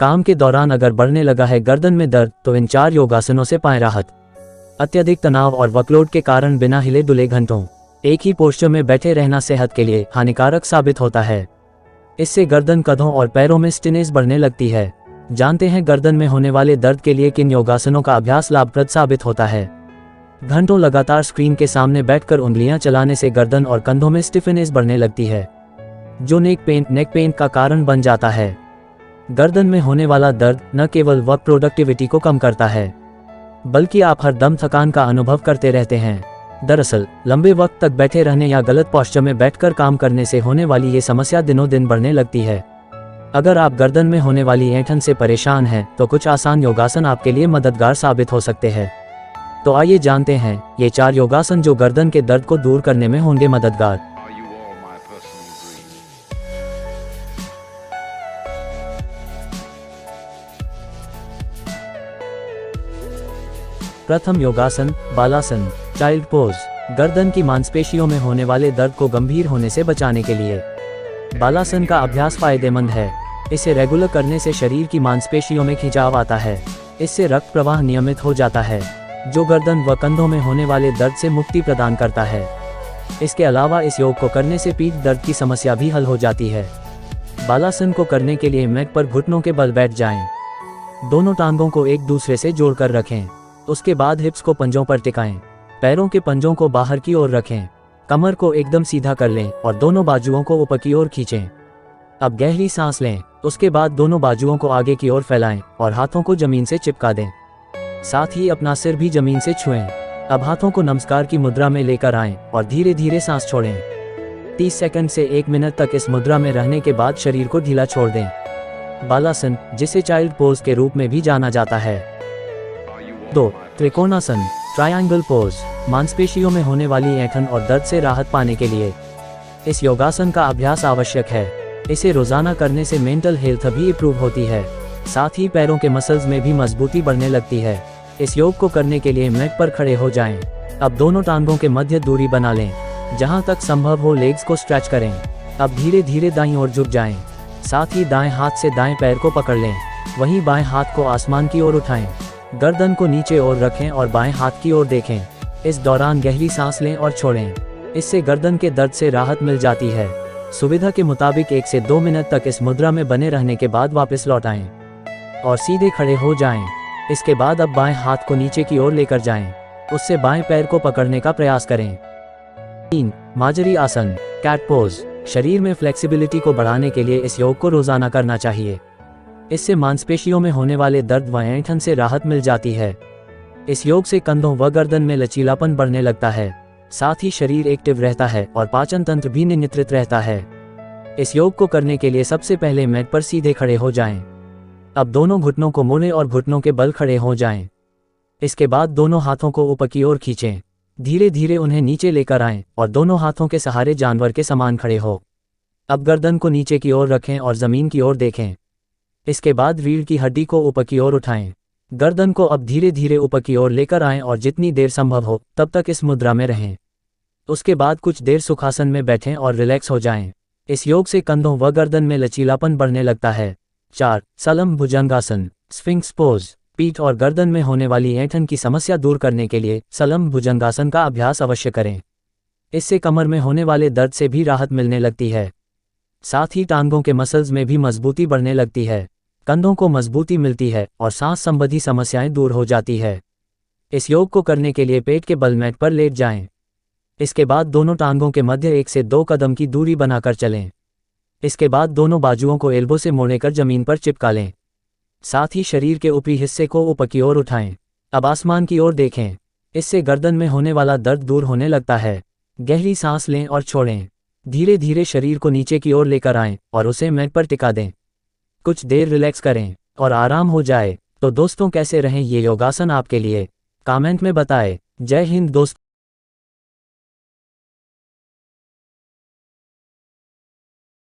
काम के दौरान अगर बढ़ने लगा है गर्दन में दर्द तो इन 4 योगासनों से पाएं राहत। अत्यधिक तनाव और वर्कलोड के कारण बिना हिले डुले घंटों एक ही पोस्चर में बैठे रहना सेहत के लिए हानिकारक साबित होता है। इससे गर्दन, कंधों और पैरों में स्टिनेस बढ़ने लगती है। जानते हैं गर्दन में होने वाले दर्द के लिए किन योगासनों का अभ्यास लाभप्रद साबित होता है। घंटों लगातार स्क्रीन के सामने बैठकर उंगलियां चलाने से गर्दन और कंधों में स्टिफनेस बढ़ने लगती है, जो नेक पेन का कारण बन जाता है। गर्दन में होने वाला दर्द न केवल वर्क प्रोडक्टिविटी को कम करता है, बल्कि आप हर दम थकान का अनुभव करते रहते हैं। दरअसल लंबे वक्त तक बैठे रहने या गलत पोस्चर में बैठकर काम करने से होने वाली ये समस्या दिनों दिन बढ़ने लगती है। अगर आप गर्दन में होने वाली ऐंठन से परेशान हैं तो कुछ आसान योगासन आपके लिए मददगार साबित हो सकते हैं। तो आइए जानते हैं ये 4 योगासन जो गर्दन के दर्द को दूर करने में होंगे मददगार। प्रथम योगासन, बालासन, चाइल्ड पोज। गर्दन की मांसपेशियों में होने वाले दर्द को गंभीर होने से बचाने के लिए बालासन का अभ्यास फायदेमंद है। इसे रेगुलर करने से शरीर की मांसपेशियों में खिंचाव आता है। इससे रक्त प्रवाह नियमित हो जाता है, जो गर्दन व कंधों में होने वाले दर्द से मुक्ति प्रदान करता है। इसके अलावा इस योग को करने से पीठ दर्द की समस्या भी हल हो जाती है। बालासन को करने के लिए मैट पर घुटनों के बल बैठ जाएं। दोनों टांगों को एक दूसरे से जोड़कर रखें। उसके बाद हिप्स को पंजों पर टिकाएं। पैरों के पंजों को बाहर की ओर रखें। कमर को एकदम सीधा कर लें और दोनों बाजुओं को ऊपर की ओर खींचें। अब गहरी सांस लें। उसके बाद दोनों बाजुओं को आगे की ओर फैलाएं और हाथों को जमीन से चिपका दें। साथ ही अपना सिर भी जमीन से छुएं। अब हाथों को नमस्कार की मुद्रा में लेकर आएं और धीरे धीरे सांस छोड़ें। 30 सेकंड से 1 मिनट तक इस मुद्रा में रहने के बाद शरीर को ढीला छोड़ दें। बालासन, जिसे चाइल्ड पोज के रूप में भी जाना जाता है। 2. Trikonasana, triangle pose. मांसपेशियों में होने वाली ऐंठन और दर्द से राहत पाने के लिए इस योगासन का अभ्यास आवश्यक है। इसे रोजाना करने से मेंटल हेल्थ भी इंप्रूव होती है। साथ ही पैरों के मसल्स में भी मजबूती बढ़ने लगती है। इस योग को करने के लिए मैट पर खड़े हो जाएं। अब दोनों टांगों के मध्य दूरी बना लें। जहां तक संभव हो लेग्स को स्ट्रेच करें। अब धीरे धीरे दाईं ओर झुक जाएं। साथ ही दाएं हाथ से दाएं पैर को पकड़ लें। वहीं बाएं हाथ को आसमान की ओर उठाएं। गर्दन को नीचे ओर रखें और बाएं हाथ की ओर देखें। इस दौरान गहरी सांस लें और छोड़ें। इससे गर्दन के दर्द से राहत मिल जाती है। सुविधा के मुताबिक 1 से 2 मिनट तक इस मुद्रा में बने रहने के बाद वापस लौट आएं और सीधे खड़े हो जाएं। इसके बाद अब बाएं हाथ को नीचे की ओर लेकर जाएं। उससे बाएं पैर को पकड़ने का प्रयास करें। 3. माजरी आसन, कैट पोज। शरीर में फ्लेक्सिबिलिटी को बढ़ाने के लिए इस योग को रोजाना करना चाहिए। इससे मांसपेशियों में होने वाले दर्द व ऐंठन से राहत मिल जाती है। इस योग से कंधों व गर्दन में लचीलापन बढ़ने लगता है। साथ ही शरीर एक्टिव रहता है और पाचन तंत्र भी नियंत्रित रहता है। इस योग को करने के लिए सबसे पहले मैट पर सीधे खड़े हो जाएं। अब दोनों घुटनों को मोड़ें और घुटनों के बल खड़े हो जाएं। इसके बाद दोनों हाथों को ऊपर की ओर खींचें। धीरे धीरे उन्हें नीचे लेकर आएं और दोनों हाथों के सहारे जानवर के समान खड़े हो। अब गर्दन को नीचे की ओर रखें और जमीन की ओर देखें। इसके बाद रीढ़ की हड्डी को ऊपर की ओर उठाएं। गर्दन को अब धीरे धीरे ऊपर की ओर लेकर आएं और जितनी देर संभव हो तब तक इस मुद्रा में रहें। उसके बाद कुछ देर सुखासन में बैठें और रिलैक्स हो जाएं। इस योग से कंधों व गर्दन में लचीलापन बढ़ने लगता है। 4. सलम भुजंगासन, स्फिंक्स पोज। पीठ और गर्दन में होने वाली ऐंठन की समस्या दूर करने के लिए सलम भुजंगासन का अभ्यास अवश्य करें। इससे कमर में होने वाले दर्द से भी राहत मिलने लगती है। साथ ही टांगों के मसल्स में भी मजबूती बढ़ने लगती है। कंधों को मजबूती मिलती है और सांस संबंधी समस्याएं दूर हो जाती है। इस योग को करने के लिए पेट के बल मैट पर लेट जाएं। इसके बाद दोनों टांगों के मध्य 1 से 2 कदम की दूरी बनाकर चलें। इसके बाद दोनों बाजुओं को एल्बो से मोड़कर जमीन पर चिपका लें। साथ ही शरीर के ऊपरी हिस्से को ऊपर की ओर उठाएं। अब आसमान की ओर देखें। इससे गर्दन में होने वाला दर्द दूर होने लगता है। गहरी सांस लें और छोड़ें। धीरे धीरे शरीर को नीचे की ओर लेकर आएं और उसे मैट पर टिका दें। कुछ देर रिलैक्स करें और आराम हो जाए। तो दोस्तों, कैसे रहें ये योगासन आपके लिए? कमेंट में बताएं। जय हिंद दोस्तों।